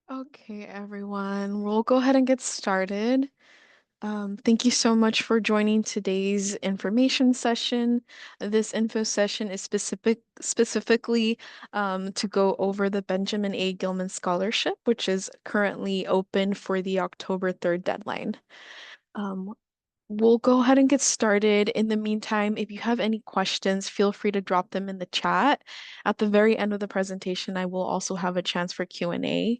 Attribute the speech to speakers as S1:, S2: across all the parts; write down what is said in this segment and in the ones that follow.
S1: Okay, everyone, we'll go ahead and get started. Thank you so much for joining today's information session. This info session is specifically to go over the Benjamin A. Gilman Scholarship, which is currently open for the October 3rd deadline. Um, we'll go ahead and get started. In the meantime, if you have any questions, feel free to drop them in the chat. At the very end of the presentation, I will also have a chance for Q&A.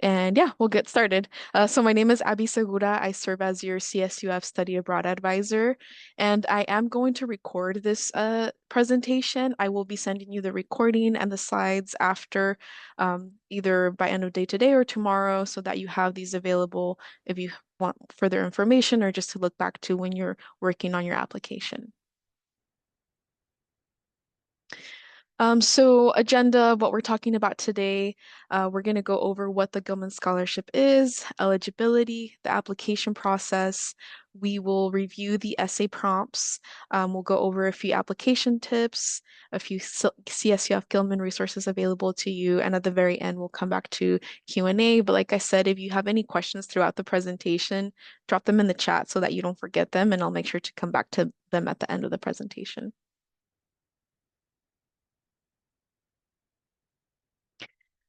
S1: And yeah, we'll get started. So my name is Abby Segura. I serve as your CSUF Study Abroad Advisor, and I am going to record this presentation. I will be sending you the recording and the slides after, either by end of day today or tomorrow, so that you have these available if you want further information or just to look back to when you're working on your application. So agenda, what we're talking about today, we're going to go over what the Gilman Scholarship is, eligibility, the application process. We will review the essay prompts. We'll go over a few application tips, a few CSUF Gilman resources available to you, and at the very end, we'll come back to Q&A. But like I said, if you have any questions throughout the presentation, drop them in the chat so that you don't forget them, and I'll make sure to come back to them at the end of the presentation.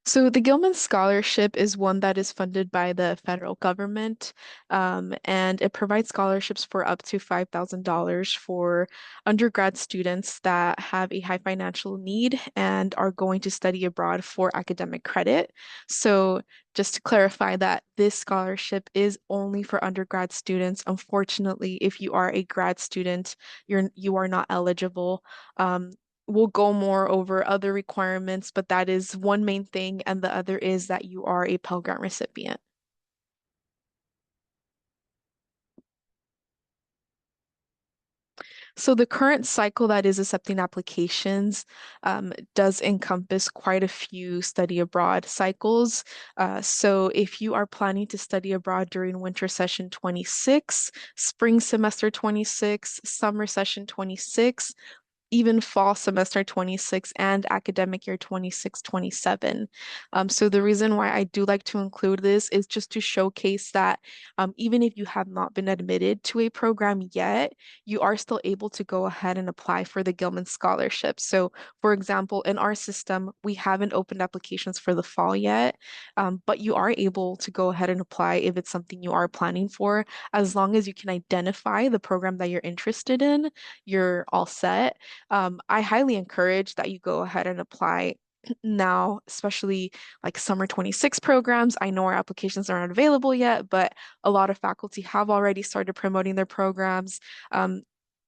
S1: So the Gilman Scholarship is one that is funded by the federal government, and it provides scholarships for up to $5,000 for undergrad students that have a high financial need and are going to study abroad for academic credit. So just to clarify that this scholarship is only for undergrad students. Unfortunately, if you are a grad student, you are not eligible. Um, we'll go more over other requirements, but that is one main thing, and the other is that you are a Pell Grant recipient. So the current cycle that is accepting applications does encompass quite a few study abroad cycles. So if you are planning to study abroad during winter session 26, spring semester 26, summer session 26, even fall semester 26 and academic year 26, 27. So the reason why I do like to include this is just to showcase that even if you have not been admitted to a program yet, you are still able to go ahead and apply for the Gilman Scholarship. So for example, in our system, we haven't opened applications for the fall yet, but you are able to go ahead and apply if it's something you are planning for, as long as you can identify the program that you're interested in, you're all set. I highly encourage that you go ahead and apply now, especially like summer 26 programs. I know our applications aren't available yet, but a lot of faculty have already started promoting their programs. Um,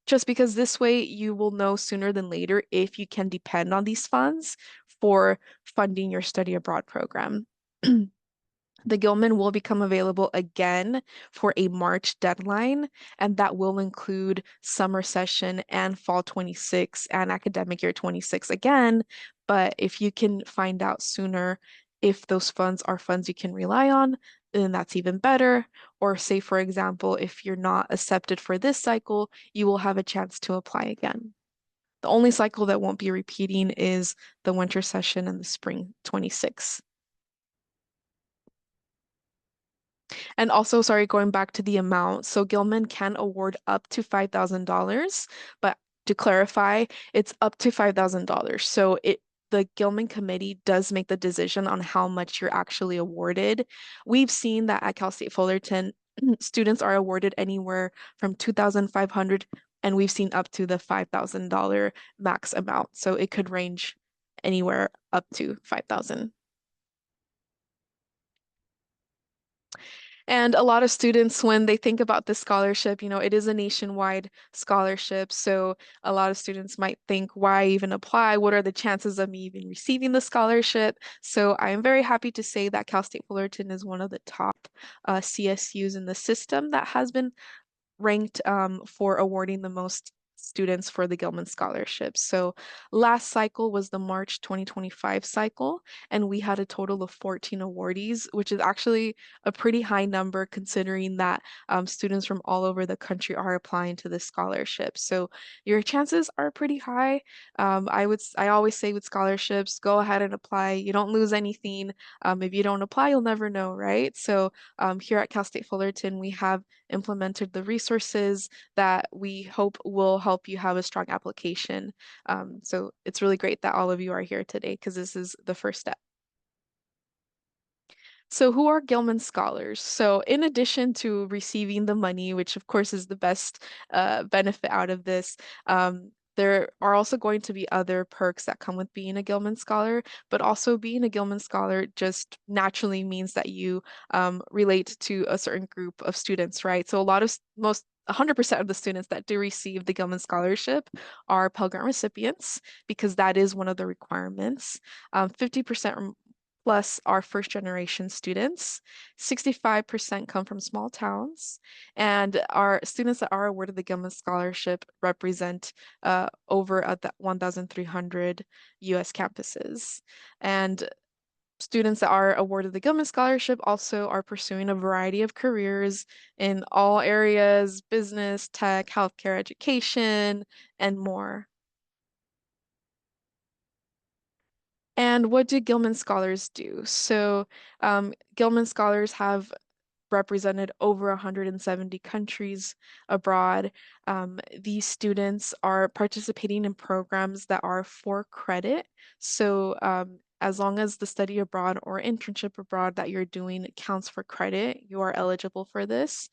S1: just because this way you will know sooner than later if you can depend on these funds for funding your study abroad program. The Gilman will become available again for a March deadline, and that will include summer session and fall 26 and academic year 26 again. But if you can find out sooner if those funds are funds you can rely on, then that's even better. Or say, for example, if you're not accepted for this cycle, you will have a chance to apply again. The only cycle that won't be repeating is the winter session and the spring 26. And also, sorry, going back to the amount. So Gilman can award up to $5,000, but to clarify, it's up to $5,000. So the Gilman committee does make the decision on how much you're actually awarded. We've seen that at Cal State Fullerton, students are awarded anywhere from 2,500, and we've seen up to the $5,000 max amount. So it could range anywhere up to 5,000. And a lot of students, when they think about this scholarship, it is a nationwide scholarship. So a lot of students might think, why even apply? What are the chances of me even receiving the scholarship? So I am very happy to say that Cal State Fullerton is one of the top CSUs in the system that has been ranked for awarding the most students for the Gilman Scholarship. So last cycle was the March 2025 cycle, and we had a total of 14 awardees, which is actually a pretty high number considering that students from all over the country are applying to this scholarship. So your chances are pretty high. I always say with scholarships, go ahead and apply. You don't lose anything. If you don't apply, you'll never know, right? So here at Cal State Fullerton, we have implemented the resources that we hope will help you have a strong application. So it's really great that all of you are here today because this is the first step. So, who are Gilman Scholars? So, in addition to receiving the money, which of course is the best benefit out of this, there are also going to be other perks that come with being a Gilman Scholar, but also being a Gilman Scholar just naturally means that you relate to a certain group of students, right? So, a lot of most 100% of the students that do receive the Gilman Scholarship are Pell Grant recipients because that is one of the requirements. 50% plus are first generation students. 65% come from small towns, and our students that are awarded the Gilman Scholarship represent over 1,300 US campuses. And students that are awarded the Gilman Scholarship also are pursuing a variety of careers in all areas, business, tech, healthcare, education, and more. And what do Gilman Scholars do? So, Gilman Scholars have represented over 170 countries abroad. These students are participating in programs that are for credit. So, as long as the study abroad or internship abroad that you're doing counts for credit, you are eligible for this.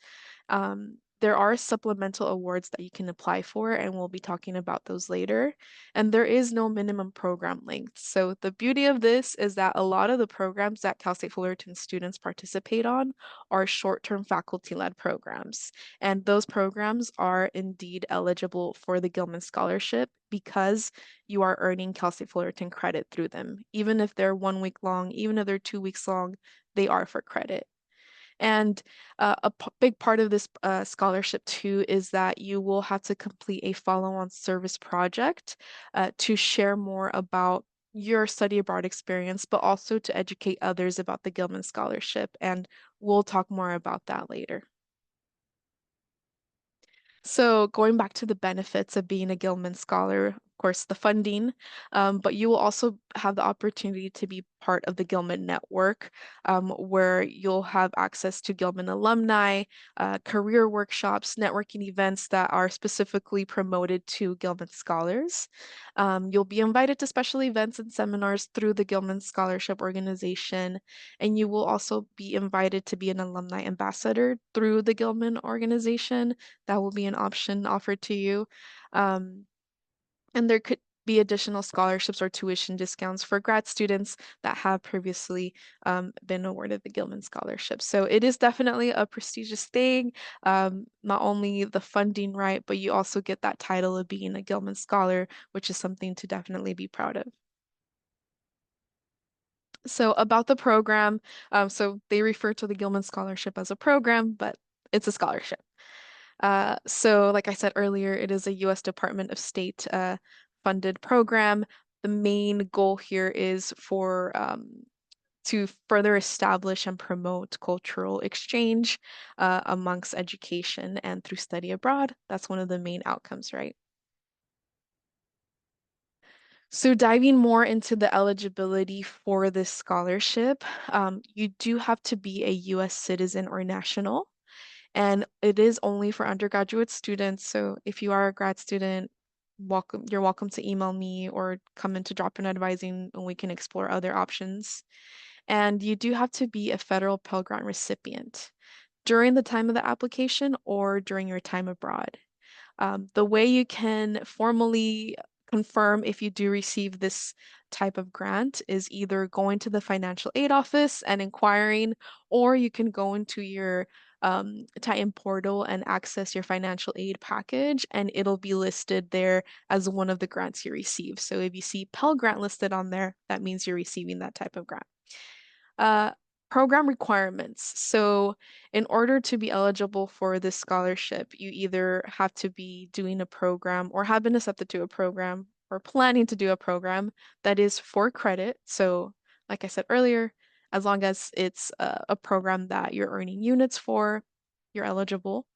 S1: There are supplemental awards that you can apply for, and we'll be talking about those later. And there is no minimum program length. So the beauty of this is that a lot of the programs that Cal State Fullerton students participate on are short-term faculty-led programs. And those programs are indeed eligible for the Gilman Scholarship because you are earning Cal State Fullerton credit through them. Even if they're 1 week long, even if they're 2 weeks long, they are for credit. And big part of this scholarship too is that you will have to complete a follow-on service project to share more about your study abroad experience, but also to educate others about the Gilman Scholarship. And we'll talk more about that later. So going back to the benefits of being a Gilman Scholar, of course, the funding, but you will also have the opportunity to be part of the Gilman Network, where you'll have access to Gilman alumni, career workshops, networking events that are specifically promoted to Gilman Scholars. You'll be invited to special events and seminars through the Gilman Scholarship Organization, and you will also be invited to be an alumni ambassador through the Gilman organization. That will be an option offered to you. Um, and there could be additional scholarships or tuition discounts for grad students that have previously been awarded the Gilman Scholarship. So it is definitely a prestigious thing. Not only the funding, right, but you also get that title of being a Gilman Scholar, which is something to definitely be proud of. So about the program, so they refer to the Gilman Scholarship as a program, but it's a scholarship. So, like I said earlier, it is a U.S. Department of State funded program. The main goal here is for to further establish and promote cultural exchange amongst education and through study abroad. That's one of the main outcomes, right? So diving more into the eligibility for this scholarship, you do have to be a U.S. citizen or national. And it is only for undergraduate students. So if you are a grad student, you're welcome to email me or come into drop-in advising and we can explore other options. And you do have to be a federal Pell Grant recipient during the time of the application or during your time abroad. The way you can formally confirm if you do receive this type of grant is either going to the financial aid office and inquiring, or you can go into your Titan portal and access your financial aid package, and it'll be listed there as one of the grants you receive. So if you see Pell Grant listed on there, that means you're receiving that type of grant. Uh, Program requirements. So, in order to be eligible for this scholarship, you either have to be doing a program or have been accepted to a program or planning to do a program that is for credit. So, like I said earlier, as long as it's a program that you're earning units for, you're eligible.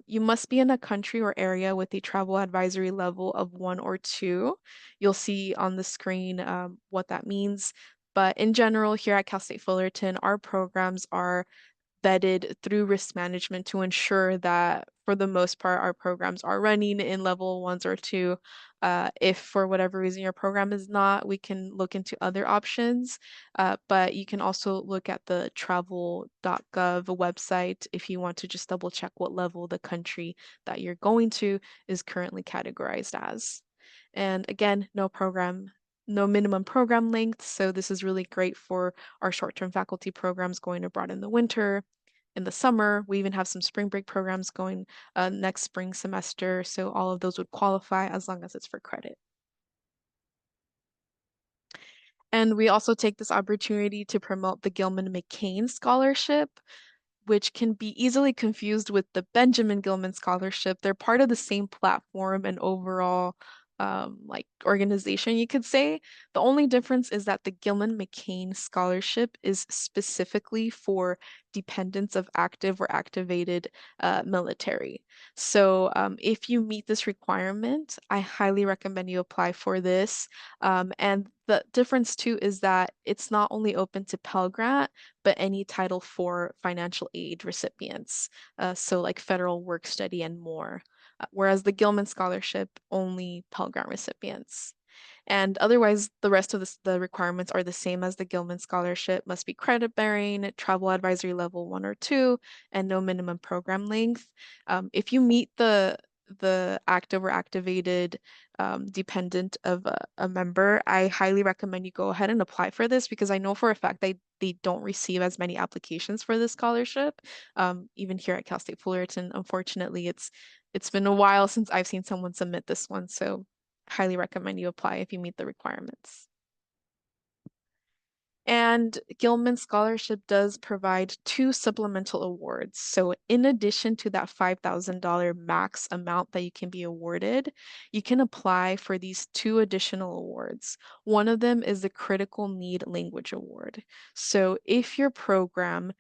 S1: You must be in a country or area with a travel advisory level of 1 or 2. You'll see on the screen what that means. But in general, here at Cal State Fullerton, our programs are vetted through risk management to ensure that, for the most part, our programs are running in level 1s or 2. If for whatever reason your program is not, we can look into other options. But you can also look at the travel.gov website if you want to just double check what level the country that you're going to is currently categorized as. And again, no minimum program length. So this is really great for our short-term faculty programs going abroad in the winter, in the summer. We even have some spring break programs going next spring semester. So all of those would qualify as long as it's for credit. And we also take this opportunity to promote the Gilman McCain Scholarship, which can be easily confused with the Benjamin Gilman Scholarship. They're part of the same platform and overall like organization, you could say. The only difference is that the Gilman McCain Scholarship is specifically for dependents of active or activated military. So if you meet this requirement, I highly recommend you apply for this. And the difference too is that it's not only open to Pell Grant, but any Title IV financial aid recipients, so like federal work study and more. Whereas the Gilman Scholarship, only Pell Grant recipients. And otherwise, the rest of the requirements are the same as the Gilman Scholarship, must be credit bearing, travel advisory level 1 or 2, and no minimum program length. If you meet the active or activated dependent of a member, I highly recommend you go ahead and apply for this because I know for a fact they don't receive as many applications for this scholarship. Even here at Cal State Fullerton, unfortunately, it's been a while since I've seen someone submit this one, so highly recommend you apply if you meet the requirements. And Gilman Scholarship does provide 2 supplemental awards. So, in addition to that $5,000 max amount that you can be awarded, you can apply for these 2 additional awards. One of them is the Critical Need Language Award. So, if your program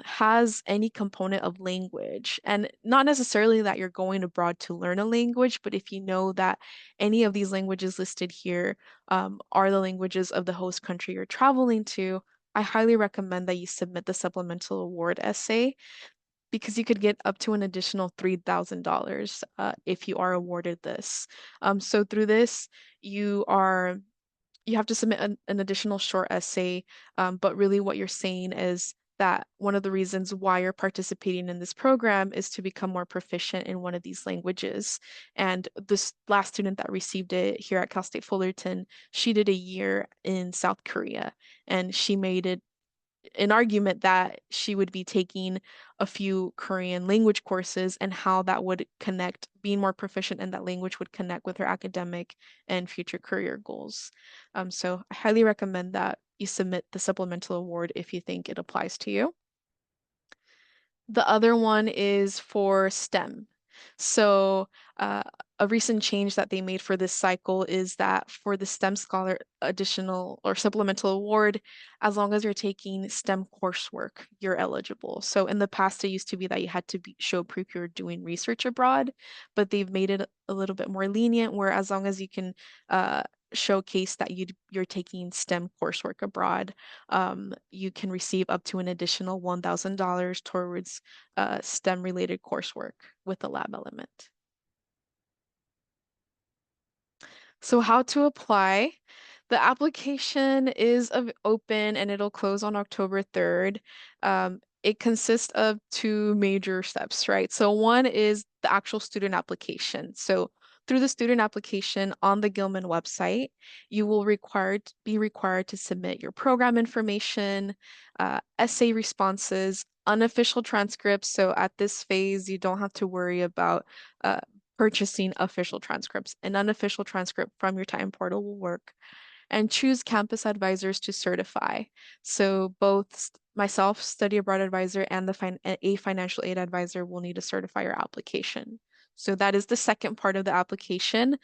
S1: has any component of language, and not necessarily that you're going abroad to learn a language, but if you know that any of these languages listed here are the languages of the host country you're traveling to, I highly recommend that you submit the supplemental award essay because you could get up to an additional $3,000 if you are awarded this. So through this, you are you have to submit an additional short essay, but really what you're saying is that one of the reasons why you're participating in this program is to become more proficient in one of these languages. And this last student that received it here at Cal State Fullerton, she did a year in South Korea, and she made it an argument that she would be taking a few Korean language courses and how that would connect, being more proficient in that language would connect with her academic and future career goals. So I highly recommend that you submit the supplemental award if you think it applies to you. The other one is for STEM. So, a recent change that they made for this cycle is that for the STEM Scholar additional or supplemental award, as long as you're taking STEM coursework, you're eligible. So, in the past, it used to be that you had to show proof you're doing research abroad, but they've made it a little bit more lenient, where as long as you can showcase that you're taking STEM coursework abroad, you can receive up to an additional $1,000 towards STEM related coursework with a lab element. So how to apply? The application is open and it'll close on October 3rd. It consists of 2 major steps, right? So one is the actual student application. So through the student application on the Gilman website, you will be required to submit your program information, essay responses, unofficial transcripts. So at this phase, you don't have to worry about uh, purchasing official transcripts. An unofficial transcript from your time portal will work. and choose campus advisors to certify. So both myself, study abroad advisor, and a financial aid advisor will need to certify your application. So that is the second part of the application.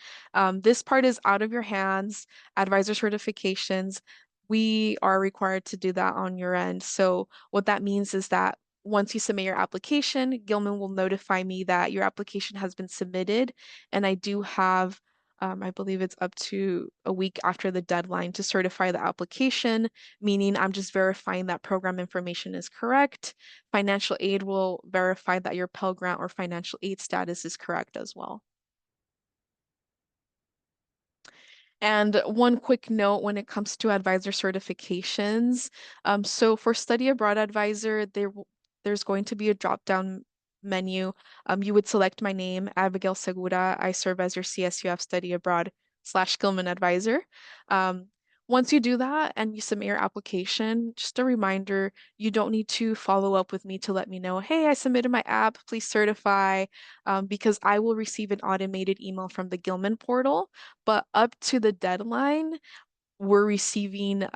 S1: This part is out of your hands, advisor certifications. We are required to do that on your end. So what that means is that once you submit your application, Gilman will notify me that your application has been submitted, and I do have, I believe it's up to a week after the deadline to certify the application, meaning I'm just verifying that program information is correct. Financial aid will verify that your Pell Grant or financial aid status is correct as well. And one quick note when it comes to advisor certifications. So for study abroad advisor, there's going to be a drop-down menu. You would select my name, Abigail Segura. I serve as your CSUF study abroad / Gilman advisor. Um, Once you do that and you submit your application, just a reminder, you don't need to follow up with me to let me know, hey, I submitted my app, please certify, because I will receive an automated email from the Gilman portal. But up to the deadline, we're receiving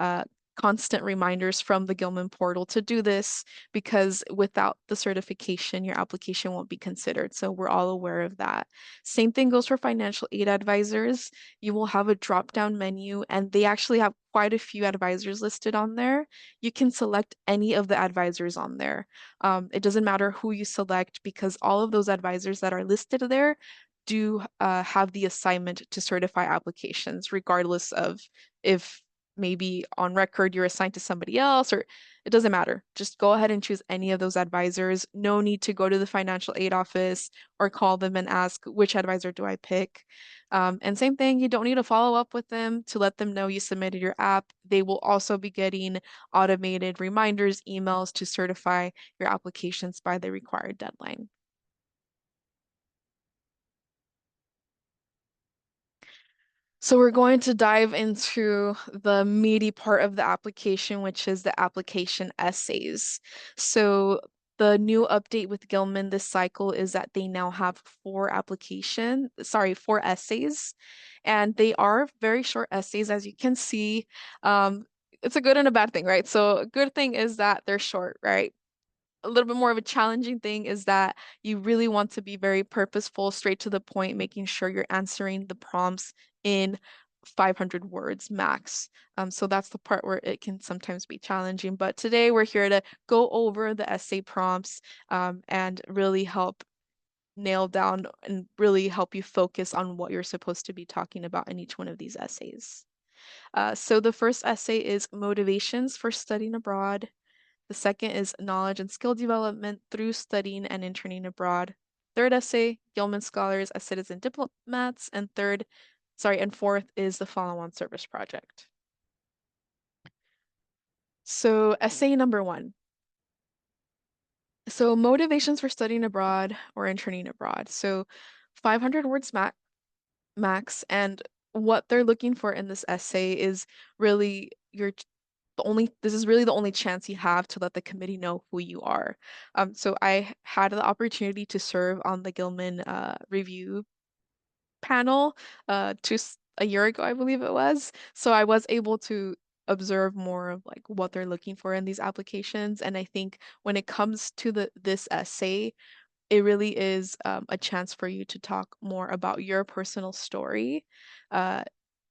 S1: constant reminders from the Gilman portal to do this because without the certification, your application won't be considered. So we're all aware of that. Same thing goes for financial aid advisors. You will have a drop-down menu, and they actually have quite a few advisors listed on there. You can select any of the advisors on there. It doesn't matter who you select because all of those advisors that are listed there do have the assignment to certify applications, regardless of if maybe on record you're assigned to somebody else, or it doesn't matter. Just go ahead and choose any of those advisors. No need to go to the financial aid office or call them and ask which advisor do I pick. And same thing, you don't need to follow up with them to let them know you submitted your app. They will also be getting automated reminders, emails to certify your applications by the required deadline. So we're going to dive into the meaty part of the application, which is the application essays. So the new update with Gilman this cycle is that they now have four essays, and they are very short essays, as you can see. Um, it's a good and a bad thing, right? So a good thing is that they're short, right? A little bit more of a challenging thing is that you really want to be very purposeful, straight to the point, making sure you're answering the prompts in 500 words max. So that's the part where it can sometimes be challenging. But today we're here to go over the essay prompts and really help nail down and really help you focus on what you're supposed to be talking about in each one of these essays. So the first essay is motivations for studying abroad. The second is knowledge and skill development through studying and interning abroad. Third essay, Gilman Scholars as Citizen Diplomats. And fourth is the follow-on service project. So essay number one. So motivations for studying abroad or interning abroad. So 500 words max, and what they're looking for in this essay is really this is really the only chance you have to let the committee know who you are. So I had the opportunity to serve on the Gilman review panel a year ago, I believe it was. So I was able to observe more of like what they're looking for in these applications. And I think when it comes to this essay, it really is a chance for you to talk more about your personal story. Uh,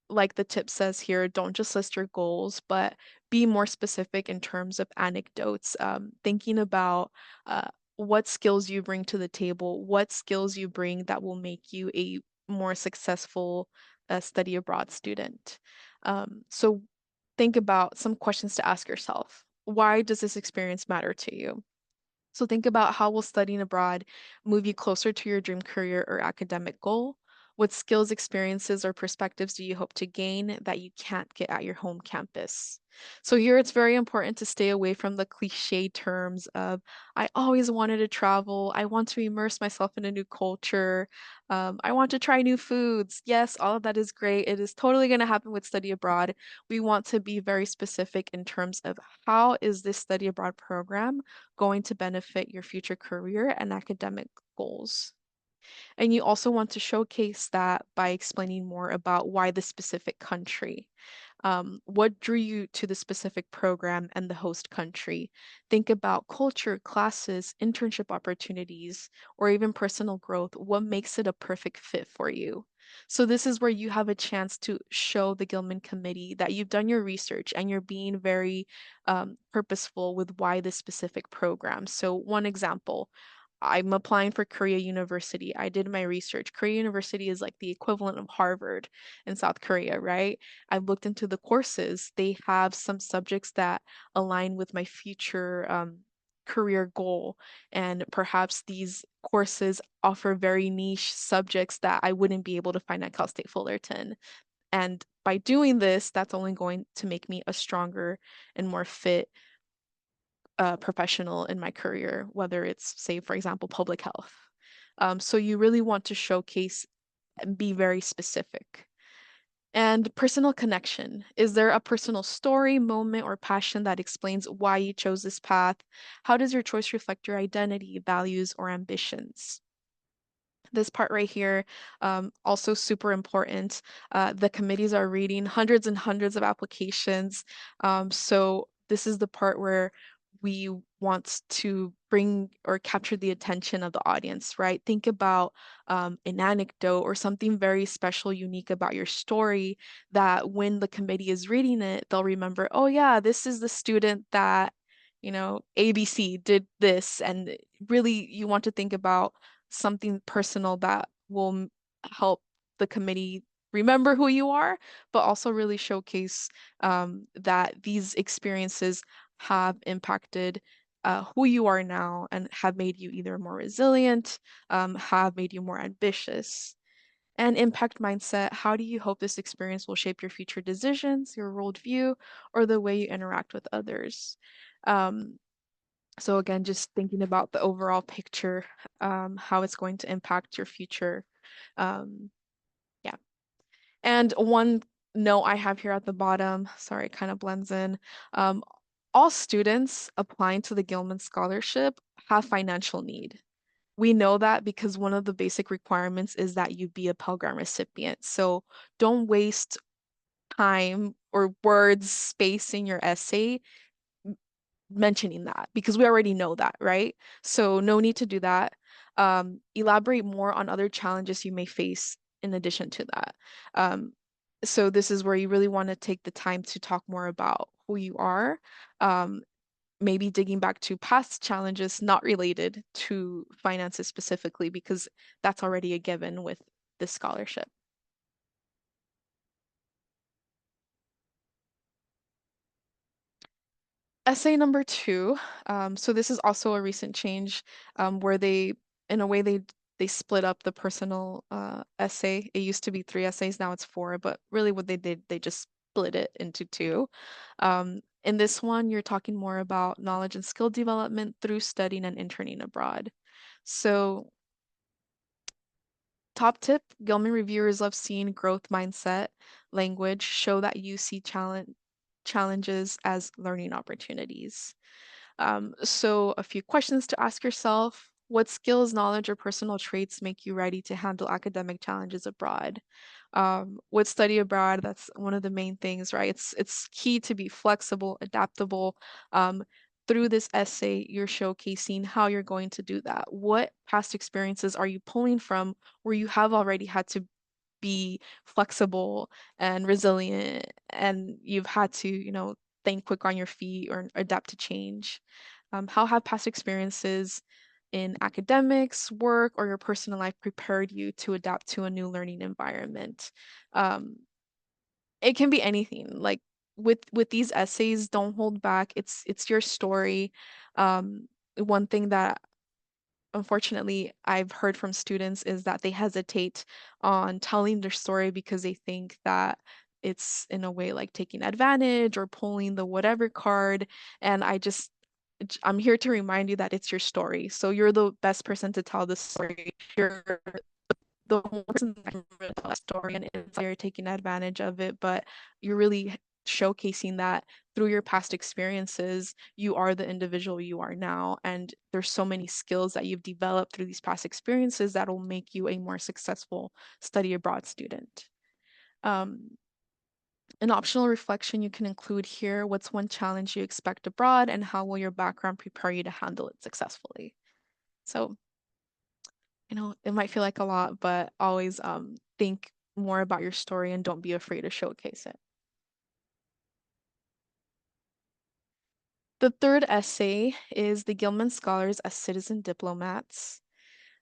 S1: like the tip says here, don't just list your goals, but be more specific in terms of anecdotes, thinking about what skills you bring to the table, what skills you bring that will make you a more successful study abroad student. So think about some questions to ask yourself. Why does this experience matter to you? So think about how will studying abroad move you closer to your dream career or academic goal? What skills, experiences, or perspectives do you hope to gain that you can't get at your home campus? So here it's very important to stay away from the cliche terms of, I always wanted to travel, I want to immerse myself in a new culture, I want to try new foods. Yes, all of that is great. It is totally going to happen with study abroad. We want to be very specific in terms of how is this study abroad program going to benefit your future career and academic goals. And you also want to showcase that by explaining more about why the specific country. What drew you to the specific program and the host country? Think about culture, classes, internship opportunities, or even personal growth. What makes it a perfect fit for you? So this is where you have a chance to show the Gilman Committee that you've done your research and you're being very purposeful with why this specific program. So one example, I'm applying for Korea University. I did my research. Korea University is like the equivalent of Harvard in South Korea, right? I looked into the courses. They have some subjects that align with my future career goal. And perhaps these courses offer very niche subjects that I wouldn't be able to find at Cal State Fullerton. And by doing this, that's only going to make me a stronger and more fit professional in my career, whether it's, say, for example, public health. So you really want to showcase and be very specific. And personal connection. Is there a personal story, moment, or passion that explains why you chose this path? How does your choice reflect your identity, values, or ambitions? This part right here, also super important. The committees are reading hundreds and hundreds of applications. So this is the part where we want to bring or capture the attention of the audience, right? Think about an anecdote or something very special, unique about your story that when the committee is reading it, they'll remember, oh yeah, this is the student that, ABC did this. And really, you want to think about something personal that will help the committee remember who you are, but also really showcase that these experiences have impacted who you are now and have made you either more resilient, have made you more ambitious. And impact mindset, how do you hope this experience will shape your future decisions, your worldview, or the way you interact with others? Um, so again, just thinking about the overall picture, how it's going to impact your future. Um, yeah. And one note I have here at the bottom, sorry, it kind of blends in. Um, all students applying to the Gilman Scholarship have financial need. We know that because one of the basic requirements is that you be a Pell Grant recipient. So don't waste time or words, space in your essay mentioning that because we already know that, right? So no need to do that. Elaborate more on other challenges you may face in addition to that. Um, so this is where you really want to take the time to talk more about who you are, um, maybe digging back to past challenges not related to finances specifically, because that's already a given with this scholarship. Essay number two. So this is also a recent change where in a way, they split up the personal essay. It used to be three essays, now it's four, but really what they did, they just split it into two. In this one, you're talking more about knowledge and skill development through studying and interning abroad. So top tip, Gilman reviewers love seeing growth mindset, language, show that you see challenges as learning opportunities. So a few questions to ask yourself. What skills, knowledge, or personal traits make you ready to handle academic challenges abroad? With study abroad, that's one of the main things, right? It's key to be flexible, adaptable. Um, Through this essay, you're showcasing how you're going to do that. What past experiences are you pulling from where you have already had to be flexible and resilient, and you've had to, think quick on your feet or adapt to change. How have past experiences in academics, work, or your personal life prepared you to adapt to a new learning environment? Um, it can be anything. Like with these essays, don't hold back. It's your story. One thing that unfortunately I've heard from students is that they hesitate on telling their story because they think that it's in a way like taking advantage or pulling the whatever card. And I'm here to remind you that it's your story. So you're the best person to tell the story. You're the one person that can really tell a story, and it's like you're taking advantage of it, but you're really showcasing that through your past experiences, you are the individual you are now. And there's so many skills that you've developed through these past experiences that will make you a more successful study abroad student. Um, An optional reflection you can include here, what's one challenge you expect abroad and how will your background prepare you to handle it successfully? So, it might feel like a lot, but always think more about your story and don't be afraid to showcase it. The third essay is The Gilman Scholars as Citizen Diplomats.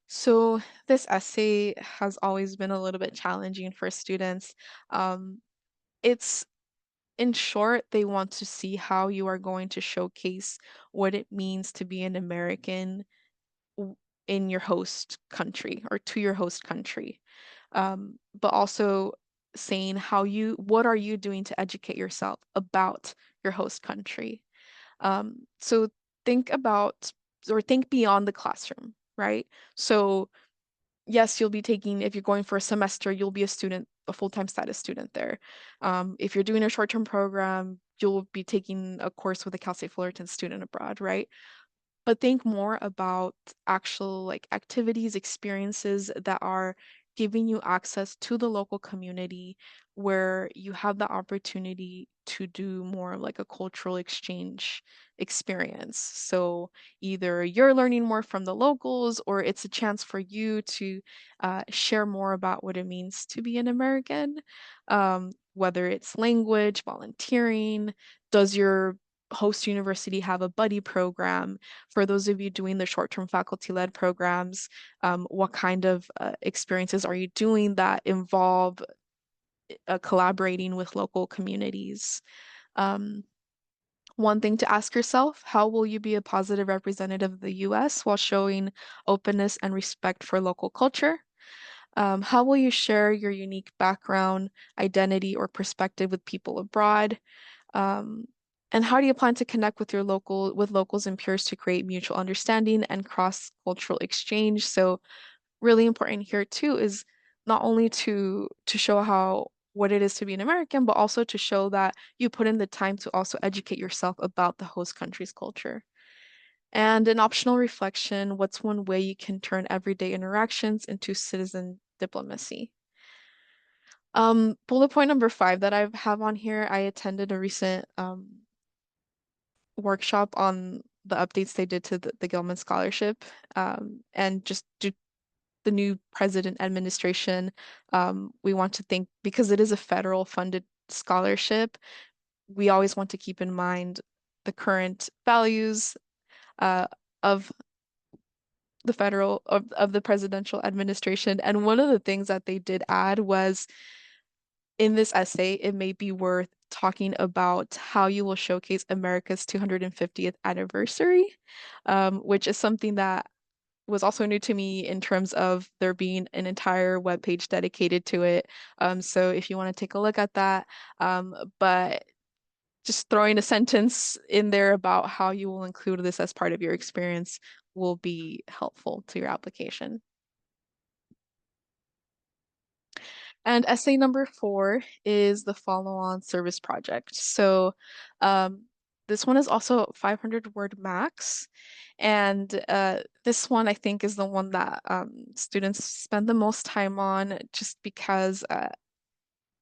S1: So this essay has always been a little bit challenging for students. It's in short, they want to see how you are going to showcase what it means to be an American in your host country or to your host country. But also saying what are you doing to educate yourself about your host country? So think about or think beyond the classroom, right? So yes, you'll be taking, if you're going for a semester, you'll be a student, a full-time status student there. If you're doing a short-term program, you'll be taking a course with a Cal State Fullerton student abroad, right? But think more about actual like activities, experiences that are giving you access to the local community where you have the opportunity to do more of like a cultural exchange experience. So either you're learning more from the locals or it's a chance for you to share more about what it means to be an American, whether it's language, volunteering, does your host university have a buddy program? For those of you doing the short-term faculty-led programs, what kind of experiences are you doing that involve collaborating with local communities? Um, One thing to ask yourself, how will you be a positive representative of the US while showing openness and respect for local culture? How will you share your unique background, identity, or perspective with people abroad? Um, and how do you plan to connect with with locals and peers to create mutual understanding and cross-cultural exchange? So really important here too is not only to show how what it is to be an American, but also to show that you put in the time to also educate yourself about the host country's culture. And an optional reflection, what's one way you can turn everyday interactions into citizen diplomacy? Bullet point number 5 that I have on here, I attended a recent workshop on the updates they did to the Gilman Scholarship, and just the new president administration. We want to think because it is a federal funded scholarship, we always want to keep in mind the current values uh, of of the presidential administration. And one of the things that they did add was in this essay, it may be worth talking about how you will showcase America's 250th anniversary, which is something that was also new to me in terms of there being an entire webpage dedicated to it. So if you want to take a look at that, but just throwing a sentence in there about how you will include this as part of your experience will be helpful to your application. And essay number 4 is the follow-on service project. So this one is also 500 word max. And this one I think is the one that students spend the most time on just because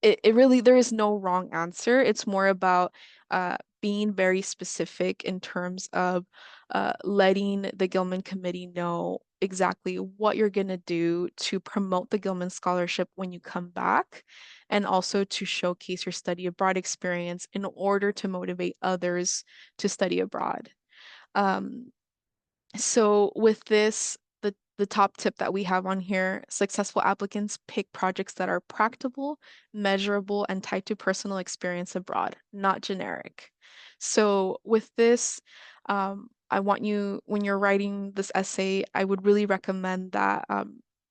S1: it really, there is no wrong answer. It's more about being very specific in terms of letting the Gilman Committee know exactly what you're going to do to promote the Gilman Scholarship when you come back, and also to showcase your study abroad experience in order to motivate others to study abroad. Um, so with this, the top tip that we have on here, successful applicants pick projects that are practical, measurable, and tied to personal experience abroad, not generic. So with this, I want you, when you're writing this essay, I would really recommend that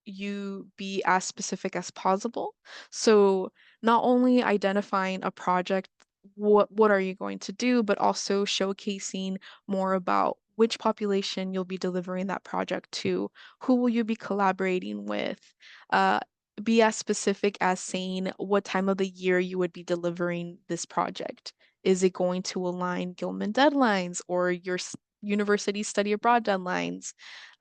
S1: you be as specific as possible. So not only identifying a project, what are you going to do, but also showcasing more about which population you'll be delivering that project to, who will you be collaborating with, uh, be as specific as saying what time of the year you would be delivering this project. Is it going to align Gilman deadlines or your university study abroad deadlines?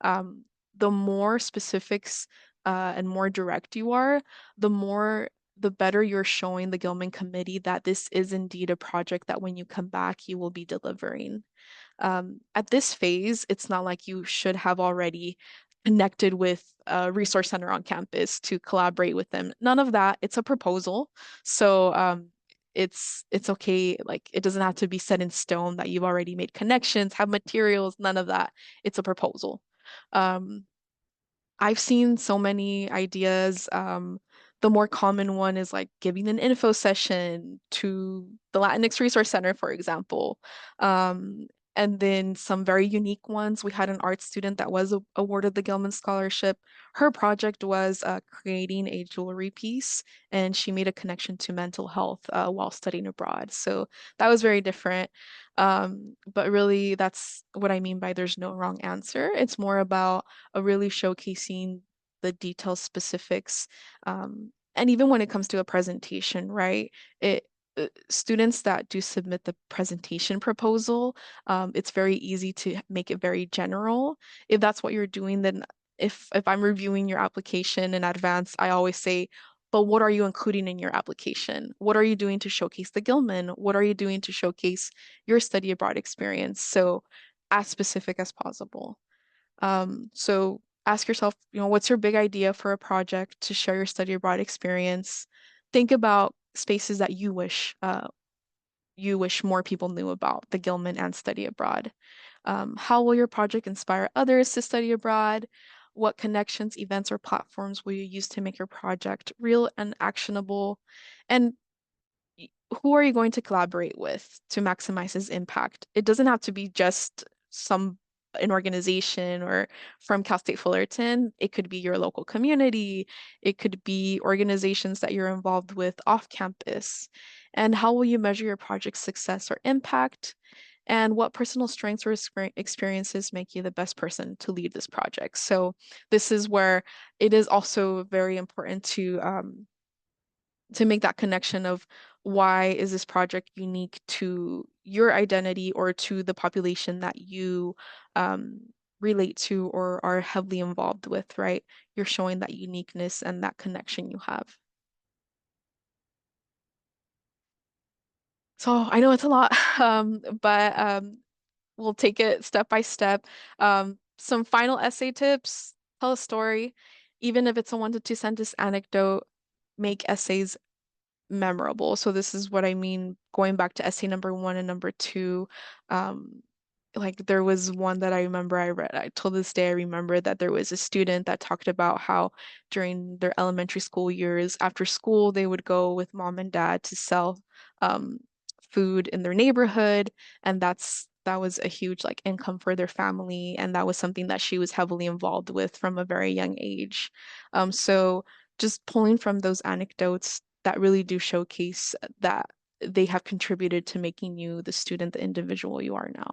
S1: The more specifics and more direct you are, the more the better you're showing the Gilman committee that this is indeed a project that when you come back, you will be delivering. At this phase, it's not like you should have already connected with a resource center on campus to collaborate with them. None of that. It's a proposal. So it's okay. Like it doesn't have to be set in stone that you've already made connections, have materials, none of that. It's a proposal. Um, I've seen so many ideas. The more common one is like giving an info session to the Latinx Resource Center, for example. Um, and then some very unique ones. We had an art student that was awarded the Gilman Scholarship. Her project was creating a jewelry piece, and she made a connection to mental health while studying abroad. So that was very different. But really, that's what I mean by there's no wrong answer. It's more about really showcasing the detail specifics. And even when it comes to a presentation, right? Students that do submit the presentation proposal, it's very easy to make it very general. If that's what you're doing, then if I'm reviewing your application in advance, I always say, but what are you including in your application? What are you doing to showcase the Gilman? What are you doing to showcase your study abroad experience? So as specific as possible. So ask yourself, what's your big idea for a project to share your study abroad experience? Think about spaces that you wish more people knew about, the Gilman and study abroad. How will your project inspire others to study abroad? What connections, events, or platforms will you use to make your project real and actionable? And who are you going to collaborate with to maximize his impact? It doesn't have to be just an organization or from Cal State Fullerton. It could be your local community. It could be organizations that you're involved with off campus. And how will you measure your project's success or impact? And what personal strengths or experiences make you the best person to lead this project? So this is where it is also very important to make that connection of why is this project unique to your identity or to the population that you um, relate to or are heavily involved with, right? You're showing that uniqueness and that connection you have. So I know it's a lot, but we'll take it step by step. Some final essay tips, tell a story, even if it's a 1 to 2 sentence anecdote, make essays memorable. So this is what I mean, going back to essay number one and number two. Um, like there was one that I remember I read. Till this day, I remember that there was a student that talked about how during their elementary school years, after school, they would go with mom and dad to sell um, food in their neighborhood, and that was a huge like income for their family, and that was something that she was heavily involved with from a very young age. So just pulling from those anecdotes that really do showcase that they have contributed to making you the student, the individual you are now.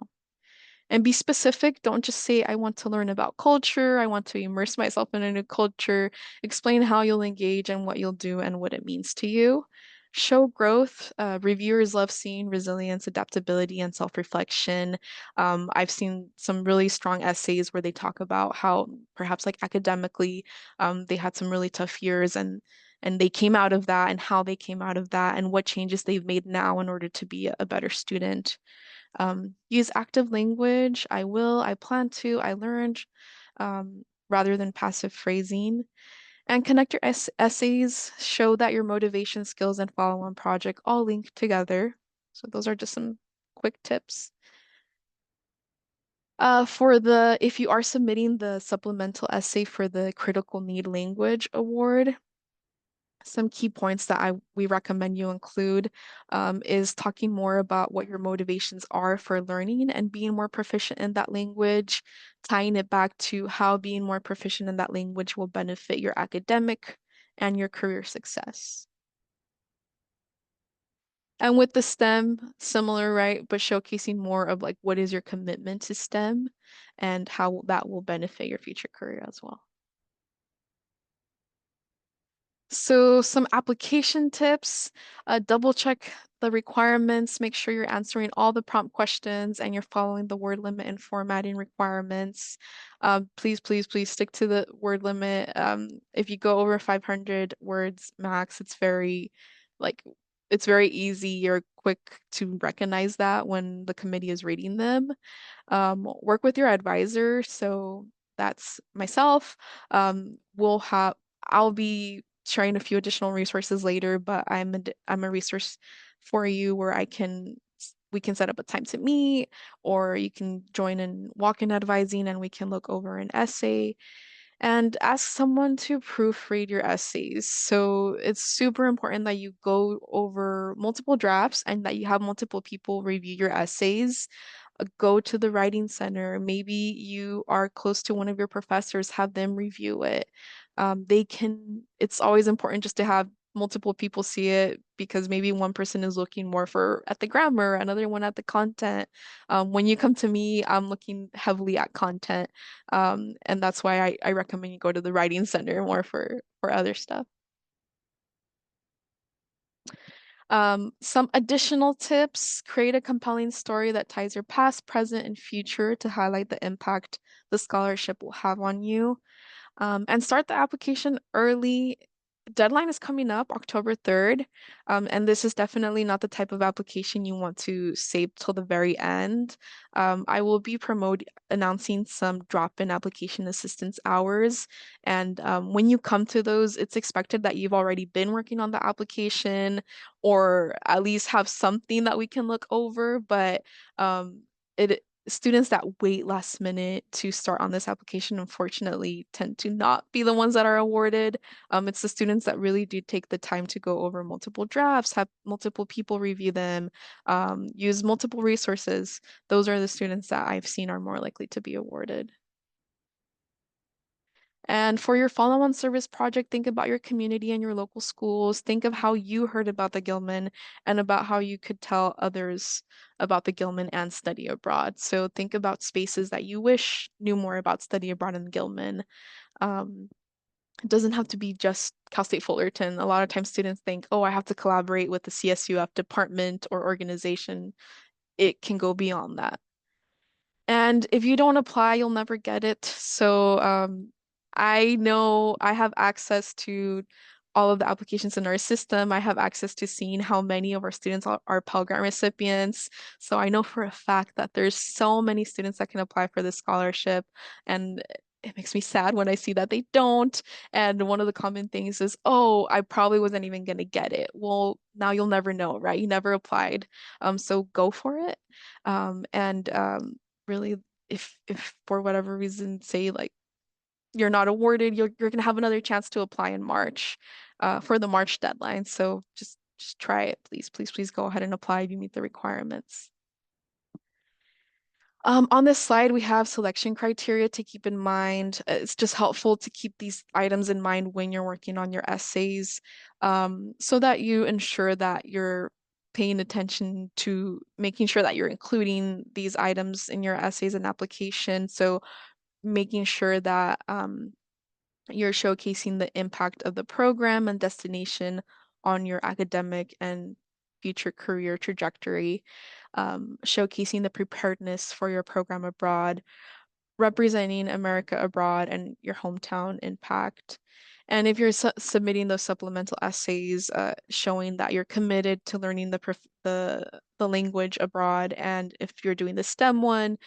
S1: And be specific. Don't just say, I want to learn about culture. I want to immerse myself in a new culture. Explain how you'll engage and what you'll do and what it means to you. Show growth. Reviewers love seeing resilience, adaptability, and self-reflection. I've seen some really strong essays where they talk about how perhaps like academically, they had some really tough years and they came out of that and how they came out of that and what changes they've made now in order to be a better student. Use active language. I will, I plan to, I learned, rather than passive phrasing. And connect your essays. Show that your motivation, skills, and follow-on project all link together. So those are just some quick tips. If you are submitting the supplemental essay for the Critical Need Language Award, some key points that we recommend you include is talking more about what your motivations are for learning and being more proficient in that language, tying it back to how being more proficient in that language will benefit your academic and your career success. And with the STEM, similar, right? But showcasing more of like what is your commitment to STEM and how that will benefit your future career as well. So some application tips, double check the requirements, make sure you're answering all the prompt questions and you're following the word limit and formatting requirements. Please, please, please stick to the word limit. If you go over 500 words max, like, it's very easy. You're quick to recognize that when the committee is reading them. Work with your advisor. So that's myself. We'll have, I'll be sharing a few additional resources later, but I'm a resource for you where we can set up a time to meet, or you can join in walk-in advising and we can look over an essay and ask someone to proofread your essays. So it's super important that you go over multiple drafts and that you have multiple people review your essays. Go to the writing center. Maybe you are close to one of your professors, have them review it. It's always important just to have multiple people see it because maybe one person is looking more for at the grammar, another one at the content. When you come to me, I'm looking heavily at content. And that's why I recommend you go to the writing center more for other stuff. Some additional tips, create a compelling story that ties your past, present, and future to highlight the impact the scholarship will have on you. And start the application early. Deadline is coming up October 3rd. And this is definitely not the type of application you want to save till the very end. I will be announcing some drop-in application assistance hours. And when you come to those, it's expected that you've already been working on the application or at least have something that we can look over. But it students that wait last minute to start on this application unfortunately tend to not be the ones that are awarded. It's the students that really do take the time to go over multiple drafts, have multiple people review them, use multiple resources. Those are the students that I've seen are more likely to be awarded. And for your follow-on service project, think about your community and your local schools. Think of how you heard about the Gilman and about how you could tell others about the Gilman and study abroad. So think about spaces that you wish knew more about study abroad in Gilman. Um, it doesn't have to be just Cal State Fullerton. A lot of times students think, oh, I have to collaborate with the CSUF department or organization. It can go beyond that. And if you don't apply, you'll never get it. So I know I have access to all of the applications in our system. I have access to seeing how many of our students are Pell Grant recipients. So I know for a fact that there's so many students that can apply for this scholarship. And it makes me sad when I see that they don't. And one of the common things is, oh, I probably wasn't even going to get it. Well, now you'll never know, right? You never applied. So go for it. And really, if for whatever reason, say like you're not awarded, you're gonna have another chance to apply in March, for the March deadline. So just try it, please, please, please go ahead and apply if you meet the requirements. On this slide, we have selection criteria to keep in mind. It's just helpful to keep these items in mind when you're working on your essays, so that you ensure that you're paying attention to making sure that you're including these items in your essays and application. So making sure that you're showcasing the impact of the program and destination on your academic and future career trajectory, showcasing the preparedness for your program abroad, representing America abroad and your hometown impact. And if you're submitting those supplemental essays, showing that you're committed to learning the language abroad, and if you're doing the STEM one,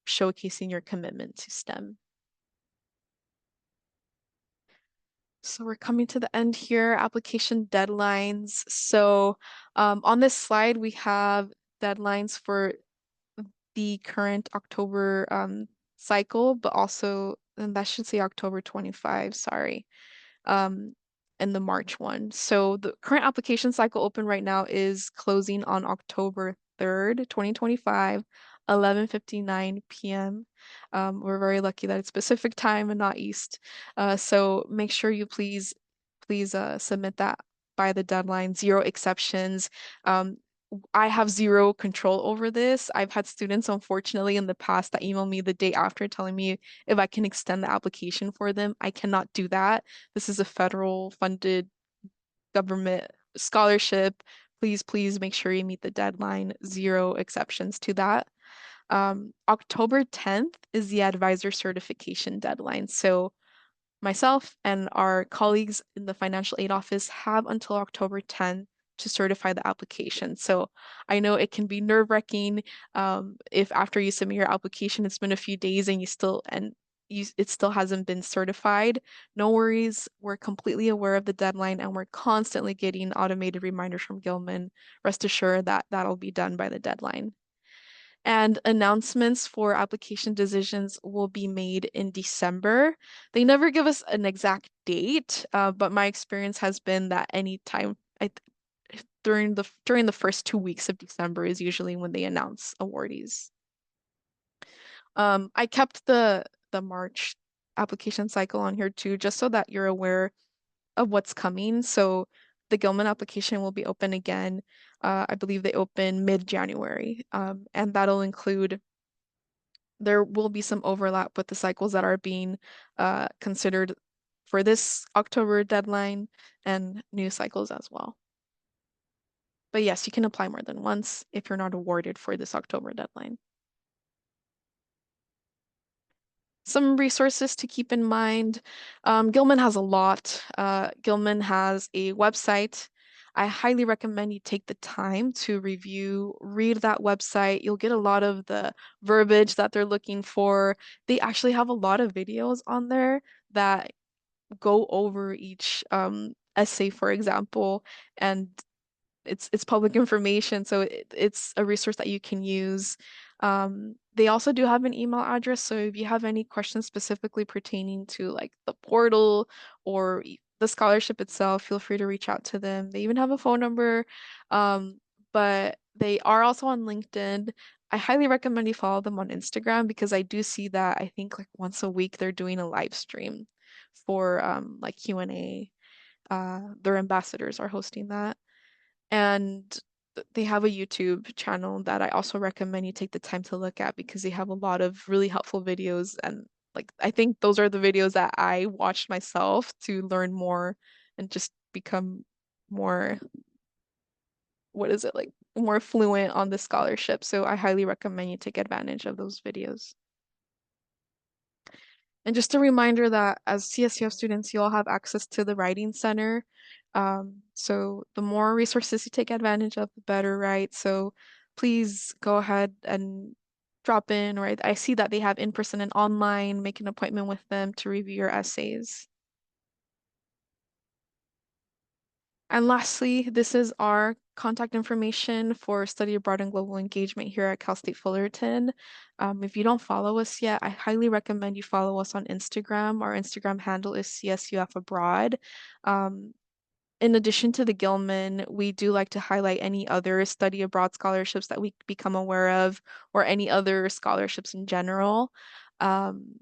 S1: showcasing your commitment to STEM. So we're coming to the end here, application deadlines. So on this slide, we have deadlines for the current October cycle, but also, and that should say October 25, sorry, um, and the March one. So the current application cycle open right now is closing on October 3rd, 2025, 11:59 p.m. We're very lucky that it's Pacific time and not East. So make sure you please submit that by the deadline, zero exceptions. Um, I have zero control over this. I've had students, unfortunately, in the past that email me the day after telling me if I can extend the application for them. I cannot do that. This is a federal funded government scholarship. please make sure you meet the deadline. Zero exceptions to that. October 10th is the advisor certification deadline. So myself and our colleagues in the financial aid office have until October 10th to certify the application. So I know it can be nerve-wracking if after you submit your application, it's been a few days and it still hasn't been certified. No worries. We're completely aware of the deadline and we're constantly getting automated reminders from Gilman. Rest assured that that'll be done by the deadline. And announcements for application decisions will be made in December. They never give us an exact date, but my experience has been that anytime during the first 2 weeks of December is usually when they announce awardees. I kept the March application cycle on here too, just so that you're aware of what's coming. So the Gilman application will be open again. I believe they open mid-January, and that'll include there will be some overlap with the cycles that are being considered for this October deadline and new cycles as well. But yes, you can apply more than once if you're not awarded for this October deadline. Some resources to keep in mind. Gilman has a lot. Gilman has a website. I highly recommend you take the time to read that website. You'll get a lot of the verbiage that they're looking for. They actually have a lot of videos on there that go over each essay, for example, and it's public information, so it's a resource that you can use. They also do have an email address, so if you have any questions specifically pertaining to like the portal or the scholarship itself, feel free to reach out to them. They even have a phone number, but they are also on LinkedIn. I highly recommend you follow them on Instagram because I do see that I think like once a week they're doing a live stream for like Q&A. Their ambassadors are hosting that. And they have a YouTube channel that I also recommend you take the time to look at because they have a lot of really helpful videos. And like I think those are the videos that I watched myself to learn more and just become more, what is it like, more fluent on the scholarship. So I highly recommend you take advantage of those videos. And just a reminder that as CSUF students, you all have access to the Writing Center. So the more resources you take advantage of, the better, right? So please go ahead and drop in, or I see that they have in-person and online. Make an appointment with them to review your essays. And lastly, this is our contact information for study abroad and global engagement here at Cal State Fullerton. If you don't follow us yet, I highly recommend you follow us on Instagram. Our Instagram handle is CSUF Abroad. Um, in addition to the Gilman, we do like to highlight any other study abroad scholarships that we become aware of or any other scholarships in general. Um,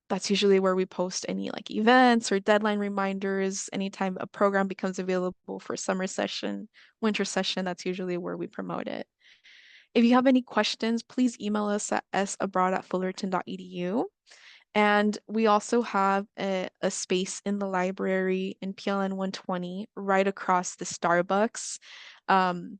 S1: that's usually where we post any like events or deadline reminders. Anytime a program becomes available for summer session, winter session, that's usually where we promote it. If you have any questions, please email us at sabroad@fullerton.edu. And we also have a space in the library in PLN 120 right across the Starbucks. Um,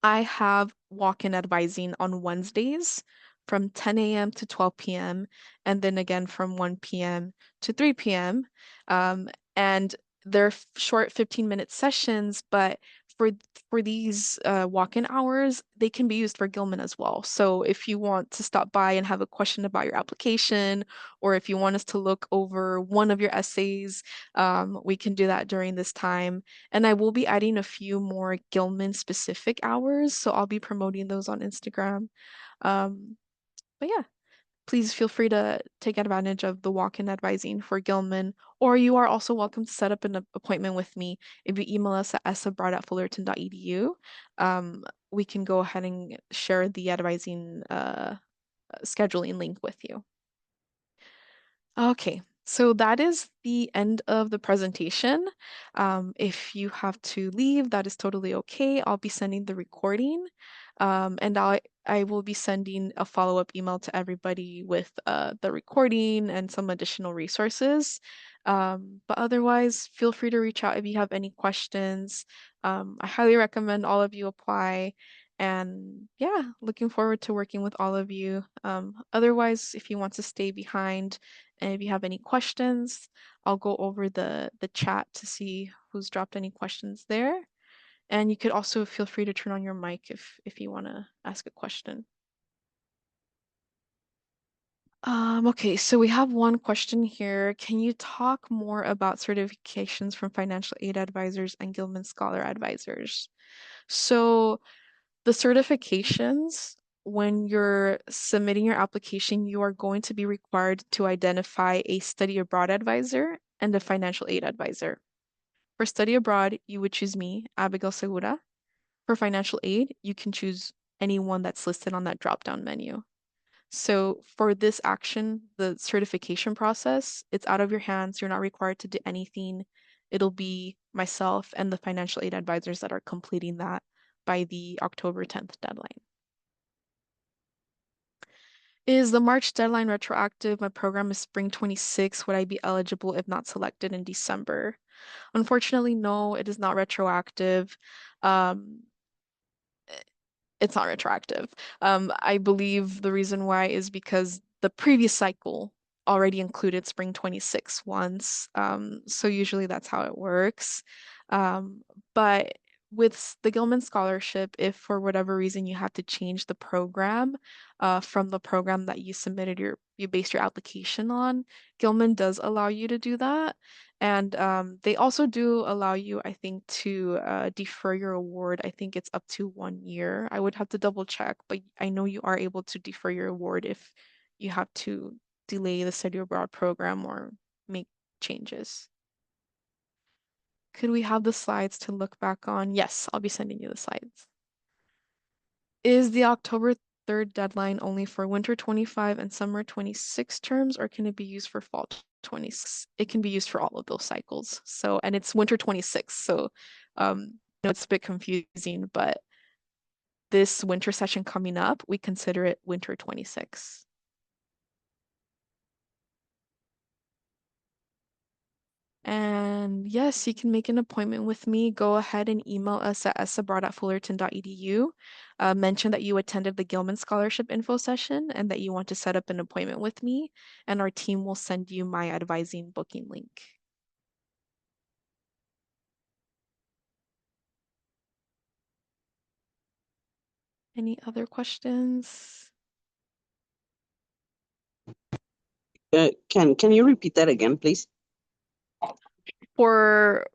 S1: I have walk-in advising on Wednesdays from 10 a.m. to 12 p.m. and then again from 1 p.m. to 3 p.m. And they're short 15-minute sessions, but for these walk-in hours, they can be used for Gilman as well. So if you want to stop by and have a question about your application, or if you want us to look over one of your essays, we can do that during this time. And I will be adding a few more Gilman specific hours, so I'll be promoting those on Instagram. Um, but yeah, please feel free to take advantage of the walk-in advising for Gilman, or you are also welcome to set up an appointment with me if you email us at sabroad@fullerton.edu. We can go ahead and share the advising scheduling link with you. Okay, so that is the end of the presentation. If you have to leave, that is totally okay. I'll be sending the recording, and I will be sending a follow-up email to everybody with the recording and some additional resources. But otherwise, feel free to reach out if you have any questions. I highly recommend all of you apply. And yeah, looking forward to working with all of you. Otherwise, if you want to stay behind and if you have any questions, I'll go over the chat to see who's dropped any questions there. And you could also feel free to turn on your mic if you want to ask a question. Okay, so we have one question here. Can you talk more about certifications from financial aid advisors and Gilman Scholar advisors? So the certifications, when you're submitting your application, you are going to be required to identify a study abroad advisor and a financial aid advisor. For study abroad, you would choose me, Abigail Segura. For financial aid, you can choose anyone that's listed on that drop-down menu. So for this action, the certification process, it's out of your hands. You're not required to do anything. It'll be myself and the financial aid advisors that are completing that by the October 10th deadline. Is the March deadline retroactive? My program is spring 26. Would I be eligible if not selected in December? Unfortunately, no, it is not retroactive. Um, it's not retroactive. I believe the reason why is because the previous cycle already included spring 26 once. So usually that's how it works. Um, but with the Gilman Scholarship, if for whatever reason you have to change the program from the program that you based your application on, Gilman does allow you to do that. And they also do allow you, I think, to defer your award. I think it's up to 1 year. I would have to double check, but I know you are able to defer your award if you have to delay the study abroad program or make changes. Could we have the slides to look back on? Yes, I'll be sending you the slides. Is the October 3rd deadline only for winter 25 and summer 26 terms, or can it be used for fall 26? It can be used for all of those cycles. So, and it's winter 26. So, it's a bit confusing, but this winter session coming up, we consider it winter 26. And yes, you can make an appointment with me. Go ahead and email us at sabrat@fullerton.edu. Mention that you attended the Gilman Scholarship info session and that you want to set up an appointment with me, and our team will send you my advising booking link. Any other questions?
S2: Can you repeat that again, please?
S1: For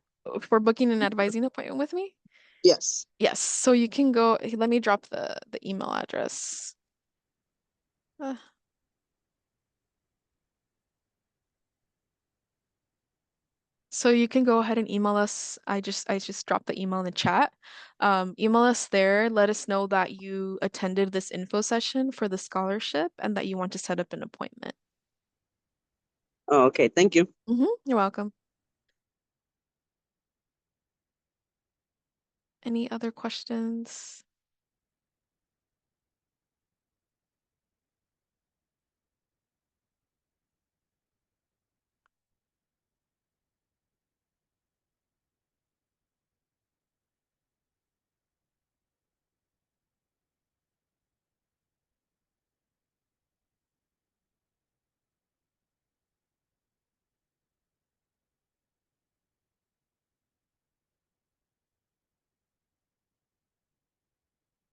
S1: for booking an advising appointment with me?
S2: Yes.
S1: Yes, so you can go, let me drop the email address. Uh, So you can go ahead and email us. I just dropped the email in the chat. Email us there. Let us know that you attended this info session for the scholarship and that you want to set up an appointment.
S2: Oh, okay. Thank you.
S1: You're welcome. Any other questions?